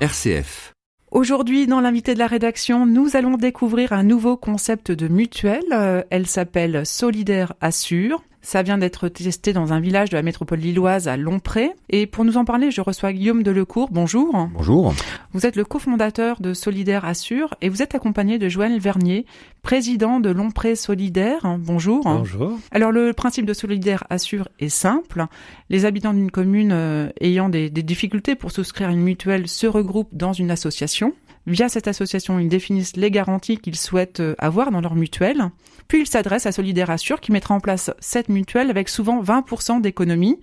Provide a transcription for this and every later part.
RCF. Aujourd'hui, dans l'invité de la rédaction, nous allons découvrir un nouveau concept de mutuelle. Elle s'appelle Solidaire Assure. Ça vient d'être testé dans un village de la métropole lilloise à Lompré. Et pour nous en parler, je reçois Guillaume Delecourt. Bonjour. Bonjour. Vous êtes le cofondateur de Solidaire Assure et vous êtes accompagné de Joël Vernier, président de Lompré Solidaire. Bonjour. Bonjour. Alors le principe de Solidaire Assure est simple. Les habitants d'une commune ayant des difficultés pour souscrire à une mutuelle se regroupent dans une association. Via cette association, ils définissent les garanties qu'ils souhaitent avoir dans leur mutuelle. Puis ils s'adressent à Solidaire Assure qui mettra en place cette mutuelle avec souvent 20% d'économie.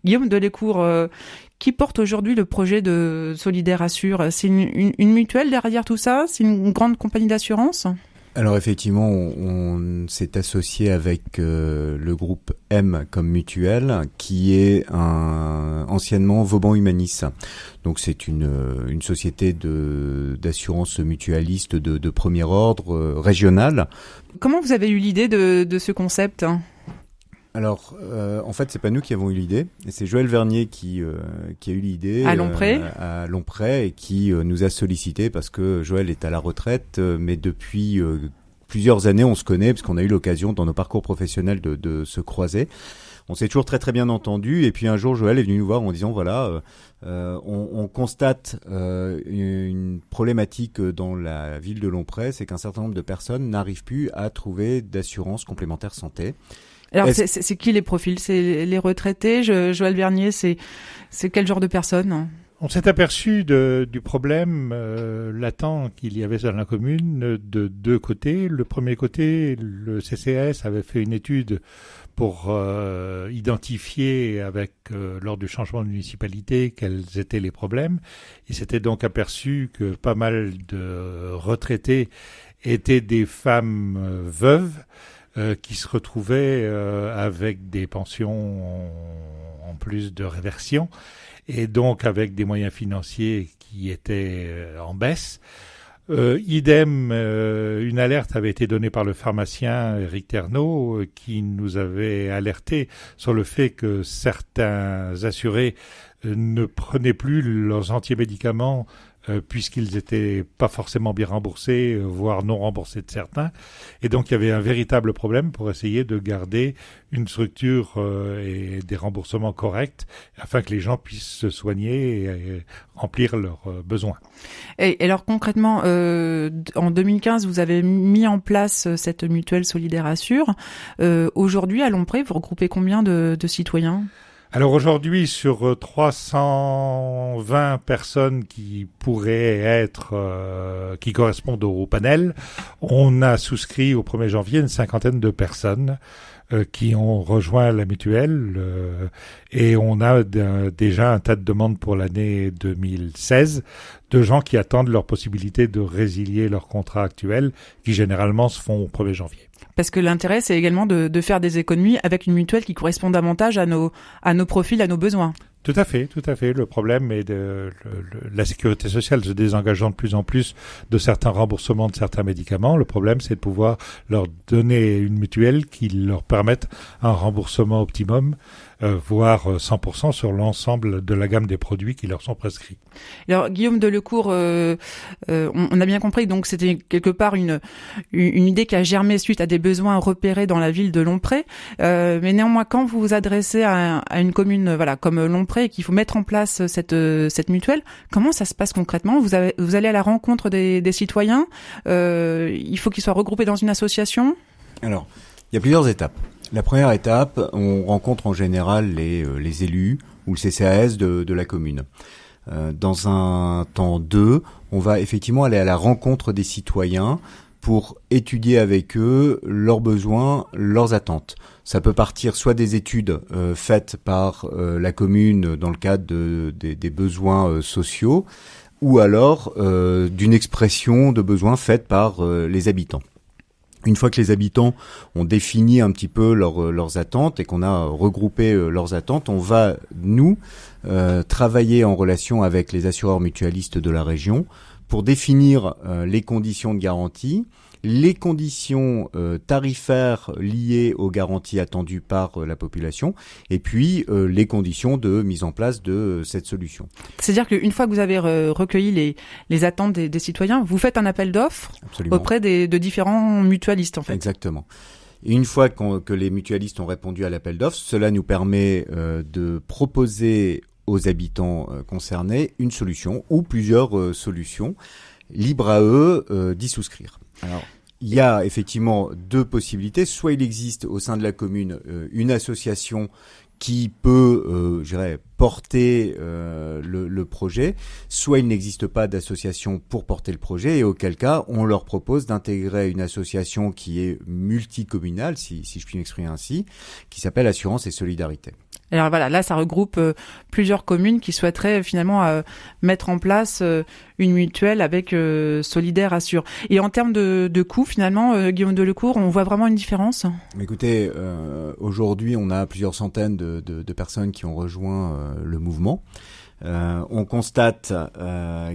Guillaume Delecourt, qui porte aujourd'hui le projet de Solidaire Assure, c'est une mutuelle derrière tout ça? C'est une grande compagnie d'assurance? Alors effectivement, on s'est associé avec le groupe M comme mutuelle, qui est anciennement Vauban Humanis. Donc c'est une société d'assurance mutualiste de premier ordre régionale. Comment vous avez eu l'idée de ce concept ? Alors, en fait, c'est pas nous qui avons eu l'idée, et c'est Joël Vernier qui a eu l'idée à Lompré, et qui nous a sollicité parce que Joël est à la retraite, mais depuis plusieurs années, on se connaît parce qu'on a eu l'occasion dans nos parcours professionnels de se croiser. On s'est toujours très très bien entendu, et puis un jour, Joël est venu nous voir en disant voilà, on constate une problématique dans la ville de Lompré, c'est qu'un certain nombre de personnes n'arrivent plus à trouver d'assurance complémentaire santé. Alors, c'est qui les profils? C'est les retraités? Joël Vernier, c'est quel genre de personnes? On s'est aperçu du problème latent qu'il y avait dans la commune de deux côtés. Le premier côté, le CCAS avait fait une étude pour identifier lors du changement de municipalité quels étaient les problèmes. Il s'était donc aperçu que pas mal de retraités étaient des femmes veuves, qui se retrouvaient avec des pensions en plus de réversion et donc avec des moyens financiers qui étaient en baisse. Idem, une alerte avait été donnée par le pharmacien Éric Ternaud qui nous avait alerté sur le fait que certains assurés ne prenaient plus leurs antimédicaments puisqu'ils étaient pas forcément bien remboursés, voire non remboursés de certains. Et donc, il y avait un véritable problème pour essayer de garder une structure et des remboursements corrects afin que les gens puissent se soigner et remplir leurs besoins. Et alors, concrètement, en 2015, vous avez mis en place cette mutuelle Solidaire Assure. Aujourd'hui, à Lompré, vous regroupez combien de citoyens ? Alors aujourd'hui, sur 320 personnes qui pourraient être, qui correspondent au panel, on a souscrit au 1er janvier une cinquantaine de personnes qui ont rejoint la mutuelle et on a déjà un tas de demandes pour l'année 2016 de gens qui attendent leur possibilité de résilier leur contrat actuel qui généralement se font au 1er janvier. Parce que l'intérêt, c'est également de faire des économies avec une mutuelle qui correspond davantage à nos profils, à nos besoins. Tout à fait. Le problème est la sécurité sociale se désengageant de plus en plus de certains remboursements de certains médicaments. Le problème, c'est de pouvoir leur donner une mutuelle qui leur permette un remboursement optimum, voire 100% sur l'ensemble de la gamme des produits qui leur sont prescrits. Alors, Guillaume Delecourt, on a bien compris, donc c'était quelque part une idée qui a germé suite à des besoins repérés dans la ville de Lompré. Mais néanmoins, quand vous vous adressez à une commune, comme Lompré, et qu'il faut mettre en place cette mutuelle, comment ça se passe concrètement? Vous allez à la rencontre des citoyens? Il faut qu'ils soient regroupés dans une association? Alors, il y a plusieurs étapes. La première étape, on rencontre en général les élus ou le CCAS de la commune. Dans un temps 2, on va effectivement aller à la rencontre des citoyens pour étudier avec eux leurs besoins, leurs attentes. Ça peut partir soit des études faites par la commune dans le cadre des besoins sociaux, ou alors d'une expression de besoins faite par les habitants. Une fois que les habitants ont défini un petit peu leurs attentes et qu'on a regroupé leurs attentes, on va, nous, travailler en relation avec les assureurs mutualistes de la région pour définir les conditions de garantie, les conditions tarifaires liées aux garanties attendues par la population, et puis les conditions de mise en place de cette solution. C'est-à-dire qu'une fois que vous avez recueilli les attentes des citoyens, vous faites un appel d'offres auprès de différents mutualistes, en fait. Exactement. Et une fois que les mutualistes ont répondu à l'appel d'offres, cela nous permet de proposer aux habitants concernés une solution ou plusieurs solutions, libre à eux d'y souscrire. Alors, il y a effectivement deux possibilités. Soit il existe au sein de la commune une association qui peut, porter le projet, soit il n'existe pas d'association pour porter le projet, et auquel cas, on leur propose d'intégrer une association qui est multicommunale, si je puis m'exprimer ainsi, qui s'appelle Assurance et Solidarité. Alors voilà, là, ça regroupe plusieurs communes qui souhaiteraient finalement mettre en place une mutuelle avec Solidaire Assure. Et en termes de coûts, finalement, Guillaume Delecourt, on voit vraiment une différence ? Écoutez, aujourd'hui, on a plusieurs centaines de personnes qui ont rejoint le mouvement. On constate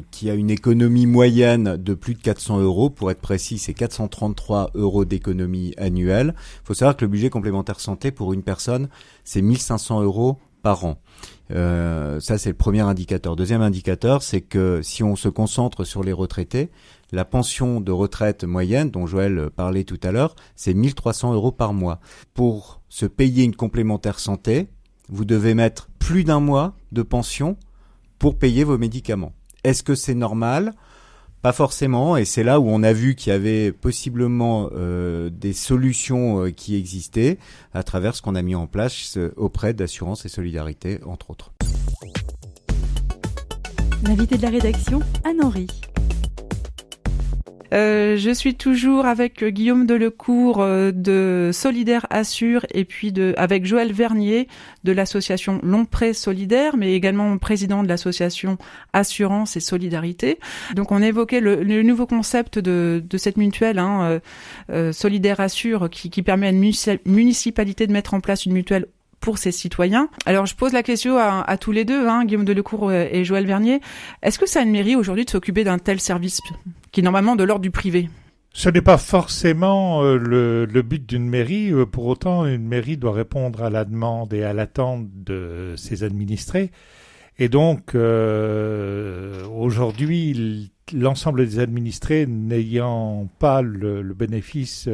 qu'il y a une économie moyenne de plus de 400 euros. Pour être précis, c'est 433 euros d'économie annuelle. Il faut savoir que le budget complémentaire santé pour une personne, c'est 1500 euros par an. Ça, c'est le premier indicateur. Deuxième indicateur, c'est que si on se concentre sur les retraités, la pension de retraite moyenne, dont Joël parlait tout à l'heure, c'est 1300 euros par mois. Pour se payer une complémentaire santé, vous devez mettre plus d'un mois de pension pour payer vos médicaments. Est-ce que c'est normal ? Pas forcément, et c'est là où on a vu qu'il y avait possiblement des solutions qui existaient à travers ce qu'on a mis en place auprès d'Assurance et Solidarité, entre autres. L'invité de la rédaction, Anne-Henri. Je suis toujours avec Guillaume Delecourt de Solidaire Assure et puis avec Joël Vernier de l'association Longpré Solidaire, mais également président de l'association Assurance et Solidarité. Donc on évoquait le nouveau concept de cette mutuelle, Solidaire Assure, qui permet à une municipalité de mettre en place une mutuelle pour ses citoyens. Alors, je pose la question à tous les deux, Guillaume Delecourt et Joël Vernier. Est-ce que ça a une mairie aujourd'hui de s'occuper d'un tel service qui est normalement de l'ordre du privé ? Ce n'est pas forcément le but d'une mairie. Pour autant, une mairie doit répondre à la demande et à l'attente de ses administrés. Et donc, aujourd'hui, l'ensemble des administrés n'ayant pas le bénéfice,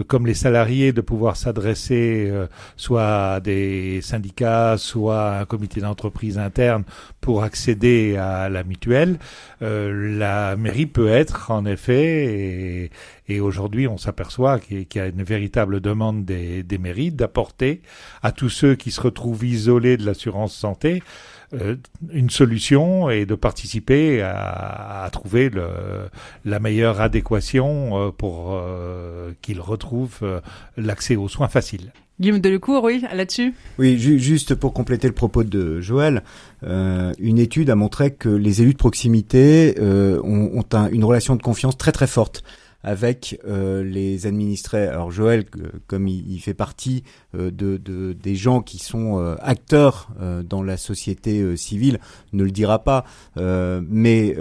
comme les salariés, de pouvoir s'adresser soit à des syndicats, soit à un comité d'entreprise interne pour accéder à la mutuelle, la mairie peut être, en effet, et aujourd'hui on s'aperçoit qu'il y a une véritable demande des mairies d'apporter à tous ceux qui se retrouvent isolés de l'assurance santé une solution et de participer à trouver la meilleure adéquation pour qu'ils retrouvent l'accès aux soins faciles. Guillaume Delecourt, oui, là-dessus. Oui, juste pour compléter le propos de Joël, une étude a montré que les élus de proximité ont une relation de confiance très très forte avec les administrés. Alors Joël, comme il fait partie des gens qui sont acteurs dans la société civile, ne le dira pas. Mais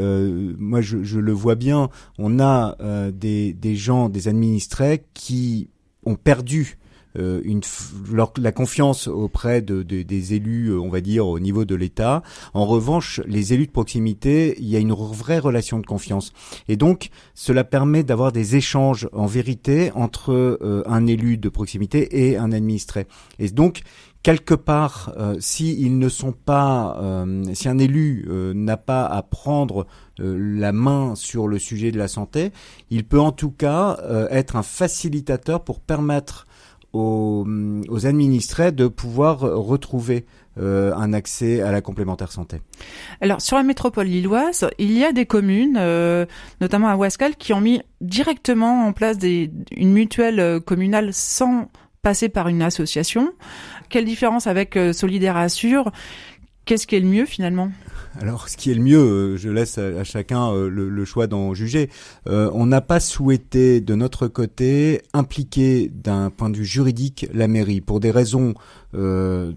moi, je le vois bien. On a des gens, des administrés qui ont perdu la confiance auprès des élus, on va dire, au niveau de l'État. En revanche, les élus de proximité, il y a une vraie relation de confiance. Et donc, cela permet d'avoir des échanges en vérité entre un élu de proximité et un administré. Et donc, quelque part, si un élu n'a pas à prendre la main sur le sujet de la santé, il peut en tout cas être un facilitateur pour permettre aux administrés de pouvoir retrouver un accès à la complémentaire santé. Alors, sur la métropole lilloise, il y a des communes, notamment à Ouascal, qui ont mis directement en place une mutuelle communale sans passer par une association. Quelle différence avec Solidaire Assure, Qu'est-ce qui est le mieux finalement ? Alors, ce qui est le mieux, je laisse à chacun le choix d'en juger. On n'a pas souhaité, de notre côté, impliquer d'un point de vue juridique la mairie. Pour des raisons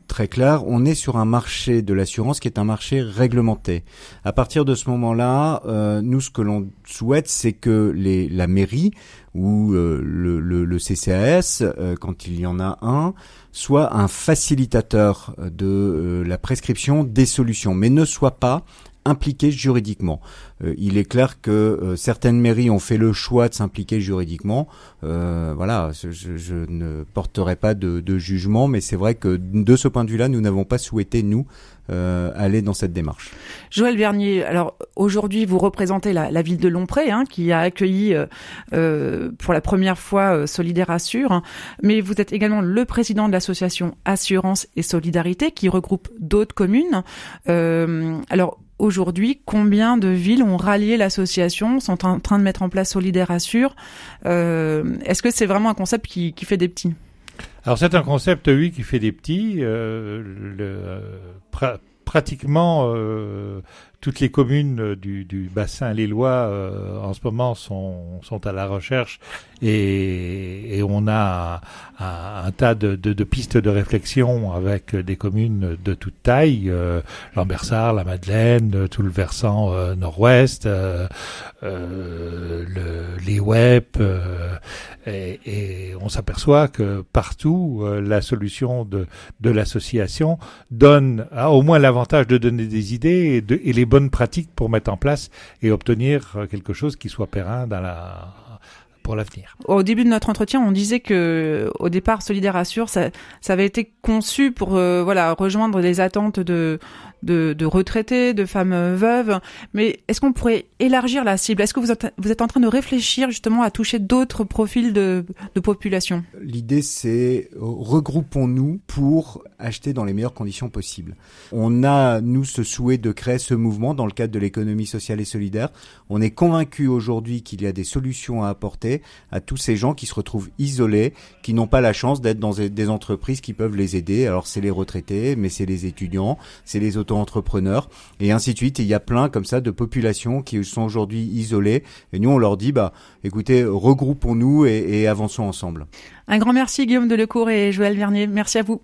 très claires, on est sur un marché de l'assurance qui est un marché réglementé. À partir de ce moment-là, nous, ce que l'on souhaite, c'est que la mairie ou le CCAS, quand il y en a un, soit un facilitateur de la prescription des solutions, mais ne soit pas impliqué juridiquement. Il est clair que certaines mairies ont fait le choix de s'impliquer juridiquement. Voilà, je ne porterai pas de jugement, mais c'est vrai que de ce point de vue-là, nous n'avons pas souhaité, nous, aller dans cette démarche. Joël Vernier, alors aujourd'hui vous représentez la ville de Lompré, qui a accueilli pour la première fois Solidaire Assure, mais vous êtes également le président de l'association Assurance et Solidarité qui regroupe d'autres communes. Alors aujourd'hui, combien de villes ont rallié l'association, sont en train de mettre en place Solidaire Assure? Est-ce que c'est vraiment un concept qui fait des petits? Alors c'est un concept, oui, qui fait des petits. Pratiquement toutes les communes du bassin lillois en ce moment sont à la recherche et on a un tas de pistes de réflexion avec des communes de toute taille, Lambersart, la Madeleine, tout le versant nord-ouest, les WEP, et on s'aperçoit que partout la solution de l'association a au moins l'avantage de donner des idées et les bonnes pratiques pour mettre en place et obtenir quelque chose qui soit périn pour l'avenir. Au début de notre entretien, on disait que au départ, Solidaire Assure, ça avait été conçu pour rejoindre les attentes de retraités, de femmes veuves. Mais est-ce qu'on pourrait élargir la cible? Est-ce que vous êtes en train de réfléchir justement à toucher d'autres profils de population? L'idée, c'est regroupons-nous pour acheter dans les meilleures conditions possibles. On a, nous, ce souhait de créer ce mouvement dans le cadre de l'économie sociale et solidaire. On est convaincu aujourd'hui qu'il y a des solutions à apporter à tous ces gens qui se retrouvent isolés, qui n'ont pas la chance d'être dans des entreprises qui peuvent les aider. Alors c'est les retraités, mais c'est les étudiants, c'est les auto-entrepreneurs et ainsi de suite. Et il y a plein comme ça de populations qui sont aujourd'hui isolées. Et nous on leur dit écoutez, regroupons-nous et avançons ensemble. Un grand merci Guillaume Delecourt et Joël Vernier. Merci à vous.